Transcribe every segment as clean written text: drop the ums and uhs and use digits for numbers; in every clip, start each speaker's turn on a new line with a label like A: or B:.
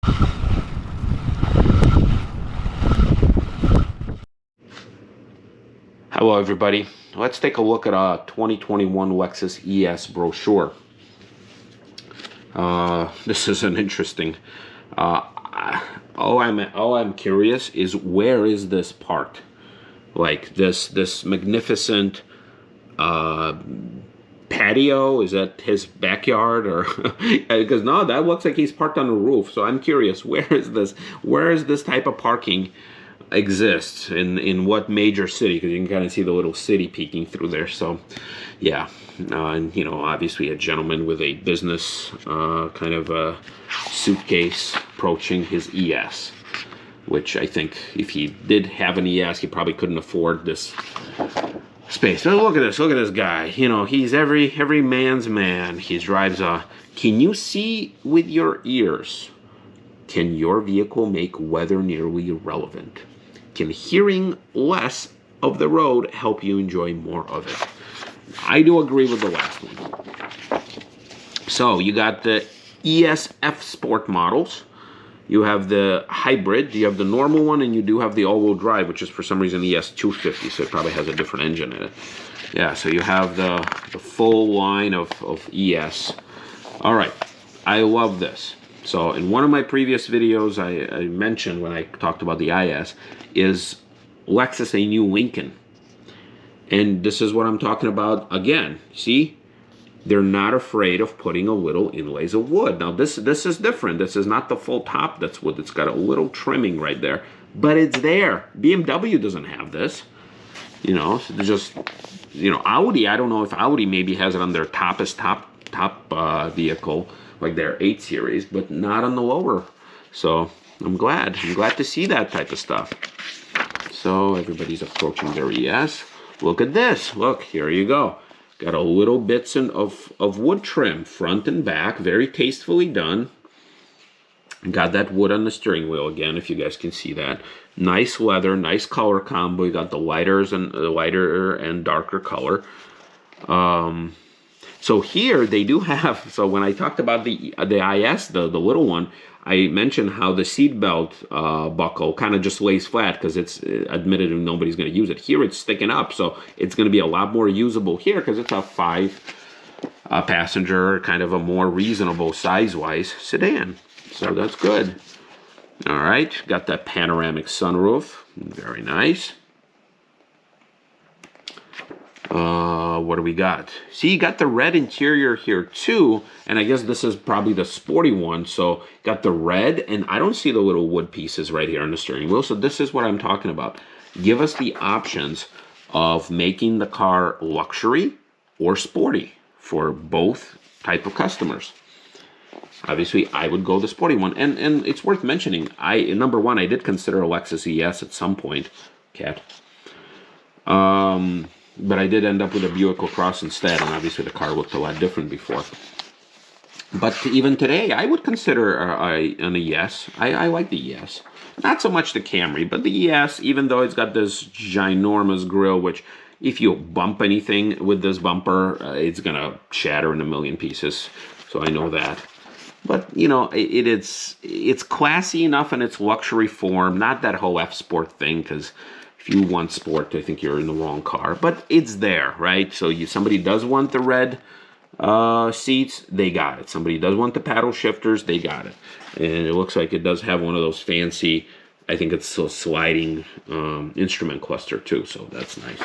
A: Hello everybody. Let's take a look at a 2021 Lexus ES brochure. This is an interesting. All I'm curious is, where is this parked? Like this magnificent patio, is that his backyard? Or because no, that looks like he's parked on the roof. So I'm curious, where is this type of parking exists in what major city? Because you can kind of see the little city peeking through there. So yeah, and you know, obviously a gentleman with a business kind of a suitcase approaching his ES, which I think if he did have an ES, he probably couldn't afford this space. But look at this guy. You know, he's every man's man. He drives a. Can you see with your ears? Can your vehicle make weather nearly irrelevant? Can hearing less of the road help you enjoy more of it? I do agree with the last one. So you got the ESF Sport models. You have the hybrid, you have the normal one, and you do have the all-wheel drive, which is for some reason ES 250, so it probably has a different engine in it. Yeah, so you have the full line of ES. All right, I love this. So in one of my previous videos, I mentioned when I talked about the IS, is Lexus a new Lincoln? And this is what I'm talking about again. See? They're not afraid of putting a little inlays of wood. Now this is different. This is not the full top that's wood. It's got a little trimming right there. But it's there. BMW doesn't have this. You know, so just, you know, Audi, I don't know if Audi maybe has it on their top vehicle, like their 8 Series, but not on the lower. So I'm glad to see that type of stuff. So everybody's approaching their ES. Look at this. Look, here you go. Got a little bits of wood trim, front and back, very tastefully done. Got that wood on the steering wheel again, if you guys can see that. Nice leather, nice color combo. You got the lighter and darker color. So here they do have. So when I talked about the IS, the little one, I mentioned how the seat belt buckle kind of just lays flat because it's admitted nobody's going to use it. Here it's sticking up, so it's going to be a lot more usable here because it's a 5-passenger, kind of a more reasonable size-wise sedan. So that's good. All right, got that panoramic sunroof. Very nice. What do we got? See, you got the red interior here too, and I guess this is probably the sporty one. So got the red, and I don't see the little wood pieces right here on the steering wheel. So this is what I'm talking about. Give us the options of making the car luxury or sporty for both type of customers. Obviously, I would go the sporty one, and it's worth mentioning. Number one, I did consider a Lexus ES at some point, Cat. But I did end up with a Buick LaCrosse instead, and obviously the car looked a lot different before. But even today, I would consider an ES. I like the ES. Not so much the Camry, but the ES, even though it's got this ginormous grille, which if you bump anything with this bumper, it's going to shatter in a million pieces. So I know that. But, you know, it's classy enough in its luxury form, not that whole F-Sport thing, because if you want sport, I think you're in the wrong car. But it's there, right? So somebody does want the red seats, they got it. Somebody does want the paddle shifters, they got it. And it looks like it does have one of those fancy, I think it's a sliding instrument cluster too, so that's nice.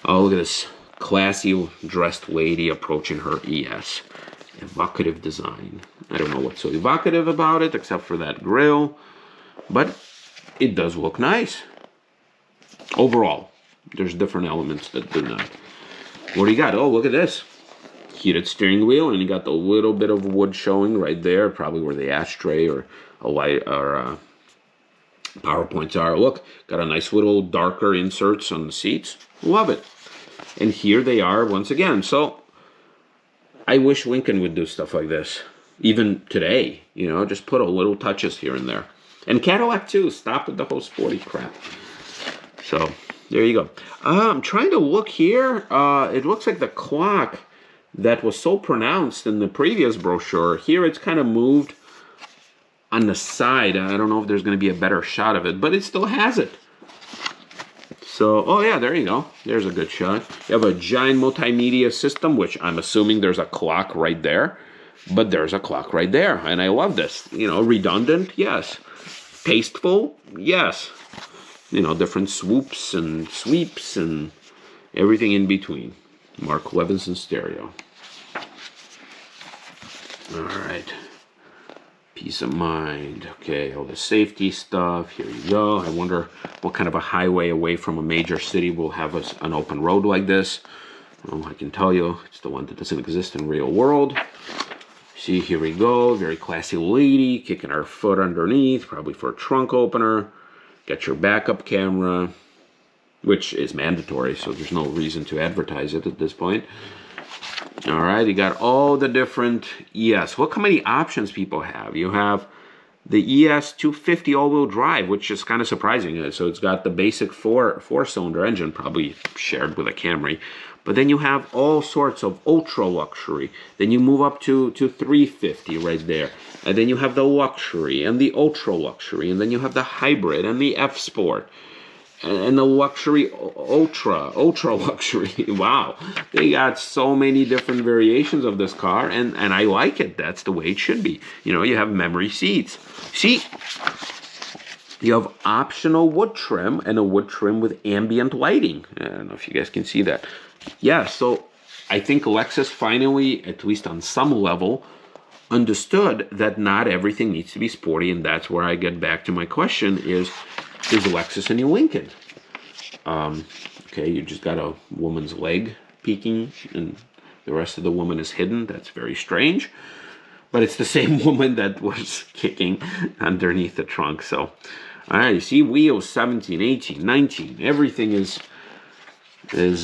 A: Oh, look at this classy dressed lady approaching her ES. Evocative design. I don't know what's so evocative about it, except for that grille. But it does look nice. Overall, there's different elements that do not. What do you got? Oh, look at this. Heated steering wheel, and you got the little bit of wood showing right there, probably where the ashtray or a light or power points are. Look, got a nice little darker inserts on the seats. Love it. And here they are once again. So I wish Lincoln would do stuff like this. Even today, you know, just put a little touches here and there. And Cadillac too, stop with the whole sporty crap. So there you go. I'm trying to look here. It looks like the clock that was so pronounced in the previous brochure, here it's kind of moved on the side. I don't know if there's going to be a better shot of it, but it still has it. So, oh yeah, there you go. There's a good shot. You have a giant multimedia system, which I'm assuming there's a clock right there. But there's a clock right there, and I love this. You know, redundant, yes. Tasteful, yes. You know, different swoops and sweeps and everything in between. Mark Levinson stereo. All right. Peace of mind. Okay, all the safety stuff. Here you go. I wonder what kind of a highway away from a major city will have an open road like this. Well, I can tell you, it's the one that doesn't exist in real world. See, here we go. Very classy lady kicking her foot underneath, probably for a trunk opener. Got your backup camera, which is mandatory, so there's no reason to advertise it at this point. All right, you got all the different ES. Look how many options people have. You have the ES 250 all-wheel drive, which is kind of surprising. So it's got the basic four-cylinder engine, probably shared with a Camry. But then you have all sorts of ultra luxury. Then you move up to 350 right there. And then you have the luxury and the ultra luxury. And then you have the hybrid and the F Sport. And the luxury ultra luxury. Wow. They got so many different variations of this car. And I like it. That's the way it should be. You know, you have memory seats. See? You have optional wood trim and a wood trim with ambient lighting. I don't know if you guys can see that. Yeah, so I think Lexus finally, at least on some level, understood that not everything needs to be sporty, and that's where I get back to my question is Lexus a new Lincoln? Okay, you just got a woman's leg peeking, and the rest of the woman is hidden. That's very strange. But it's the same woman that was kicking underneath the trunk, so... All right, you see wheels 17, 18, 19, everything is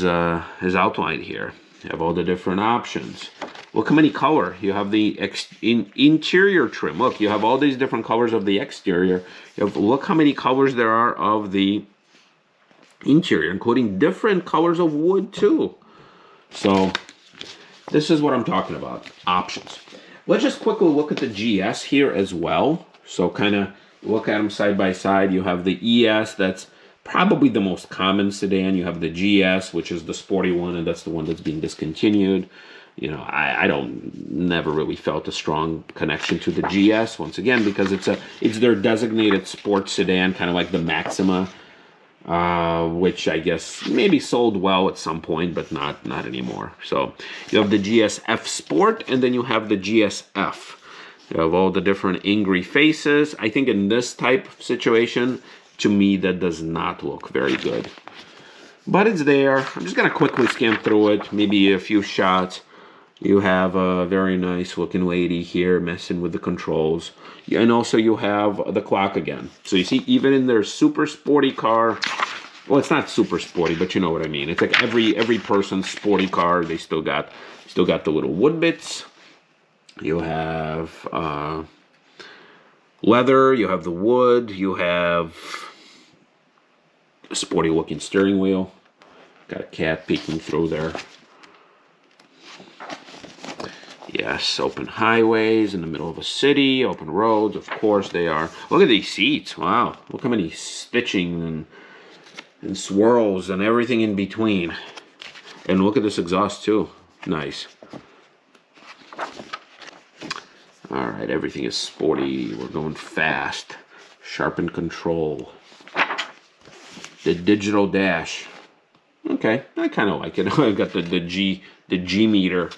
A: outlined here. You have all the different options. Look how many color. You have the interior trim. Look, you have all these different colors of the exterior. Look how many colors there are of the interior, including different colors of wood too. So this is what I'm talking about, options. Let's just quickly look at the GS here as well. So kind of look at them side by side. You have the ES, that's probably the most common sedan. You have the GS, which is the sporty one, and that's the one that's being discontinued. You know, I never really felt a strong connection to the GS, once again, because it's their designated sports sedan, kind of like the Maxima, which I guess maybe sold well at some point, but not anymore. So you have the GS F Sport, and then you have the GS F. You have all the different angry faces. I think in this type of situation, to me, that does not look very good. But it's there. I'm just going to quickly scan through it, maybe a few shots. You have a very nice looking lady here messing with the controls. And also you have the clock again. So you see, even in their super sporty car, well, it's not super sporty, but you know what I mean. It's like every person's sporty car, they still got the little wood bits. You have leather, you have the wood, you have a sporty looking steering wheel. Got a cat peeking through there. Yes, open highways in the middle of a city, open roads, of course they are. Look at these seats, wow. Look how many stitching and swirls and everything in between. And look at this exhaust too, nice. All right, everything is sporty. We're going fast. Sharpened control. The digital dash. Okay, I kind of like it. I've got the G meter.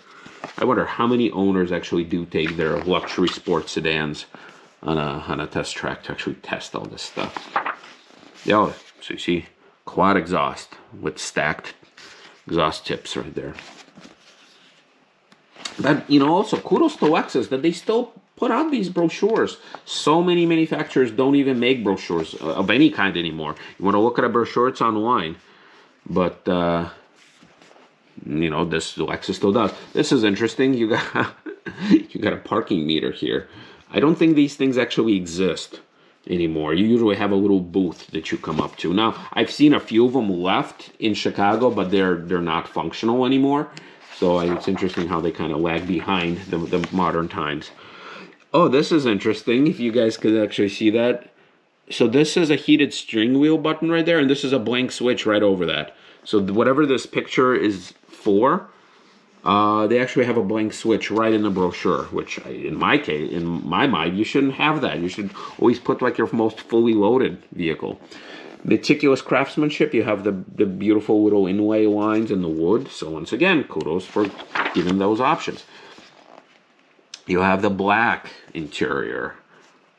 A: I wonder how many owners actually do take their luxury sports sedans on a test track to actually test all this stuff. Yeah, so you see quad exhaust with stacked exhaust tips right there. But, you know, also kudos to Lexus that they still put out these brochures. So many manufacturers don't even make brochures of any kind anymore. You want to look at a brochure, it's online. But, you know, this Lexus still does. This is interesting. You got a parking meter here. I don't think these things actually exist anymore. You usually have a little booth that you come up to. Now, I've seen a few of them left in Chicago, but they're not functional anymore. So it's interesting how they kind of lag behind the modern times. Oh, this is interesting. If you guys could actually see that. So this is a heated steering wheel button right there, and this is a blank switch right over that. So whatever this picture is for, they actually have a blank switch right in the brochure, which in my case, in my mind, you shouldn't have that. You should always put like your most fully loaded vehicle. Meticulous craftsmanship, you have the beautiful little inlay lines in the wood. So once again, kudos for giving those options. You have the black interior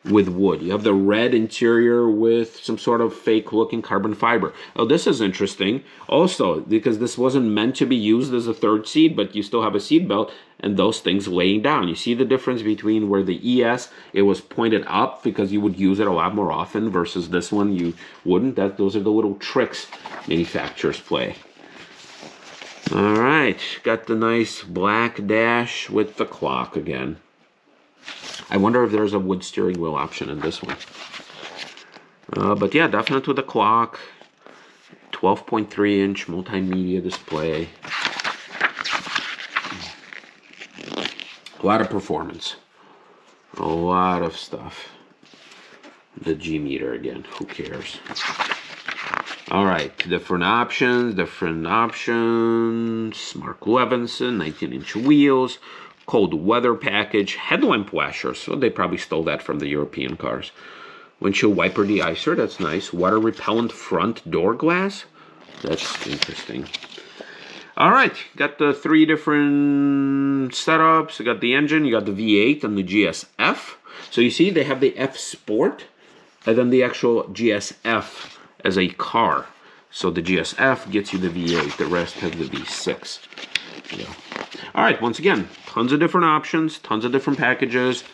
A: with wood. You have the red interior with some sort of fake looking carbon fiber. Oh, this is interesting. Also, because this wasn't meant to be used as a third seat, but you still have a seat belt and those things laying down. You see the difference between where the ES, it was pointed up because you would use it a lot more often versus this one you wouldn't. Those are the little tricks manufacturers play. All right, got the nice black dash with the clock again. I wonder if there's a wood steering wheel option in this one. But yeah, definitely the clock. 12.3-inch multimedia display. A lot of performance. A lot of stuff. The G meter again, who cares? All right, different options. Mark Levinson, 19-inch wheels. Cold weather package, headlamp washers. So they probably stole that from the European cars. Windshield wiper de-icer, that's nice. Water repellent front door glass. That's interesting. All right, got the 3 different setups. You got the engine, you got the V8 and the GSF. So you see they have the F Sport and then the actual GSF as a car. So the GSF gets you the V8, the rest have the V6. Yeah. All right, once again, tons of different options, tons of different packages,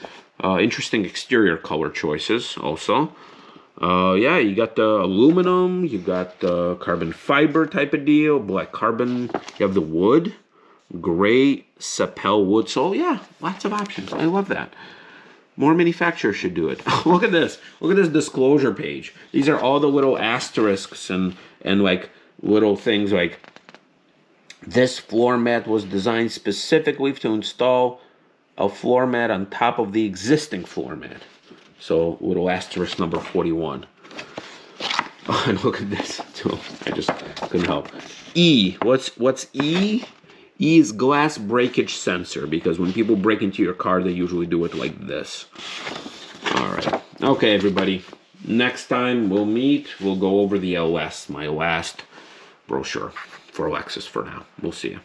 A: interesting exterior color choices also. Yeah, you got the aluminum, you got the carbon fiber type of deal, black carbon, you have the wood, gray sapel wood. So yeah, lots of options. I love that. More manufacturers should do it. Look at this. Look at this disclosure page. These are all the little asterisks and like little things like, this floor mat was designed specifically to install a floor mat on top of the existing floor mat. So little asterisk number 41. Oh, and look at this too. I just couldn't help. E. What's E? E is glass breakage sensor, because when people break into your car, they usually do it like this. All right. Okay, everybody. Next time we'll meet, we'll go over the LS, my last brochure for Lexus for now. We'll see you.